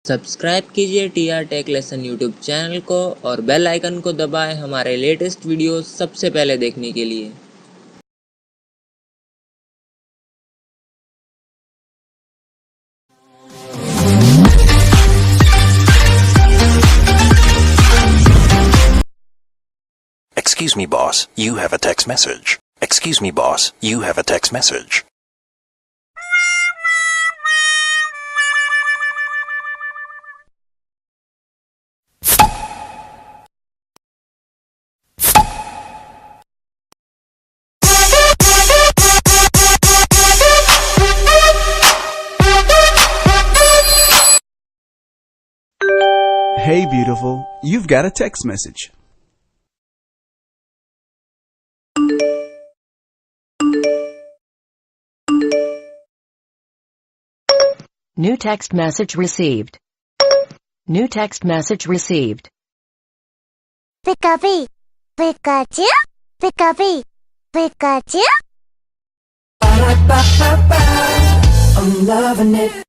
Subscribe कीजिए TR Tech Lesson YouTube channel को और बेल आइकन को दबाएं हमारे लेटेस्ट वीडियो सबसे पहले देखने के लिए। Excuse me, boss, you have a text message. Excuse me, boss, you have a text message. Hey beautiful, you've got a text message. New text message received. New text message received. Pikachu, Pikachu, Pikachu, Pikachu. I'm loving it.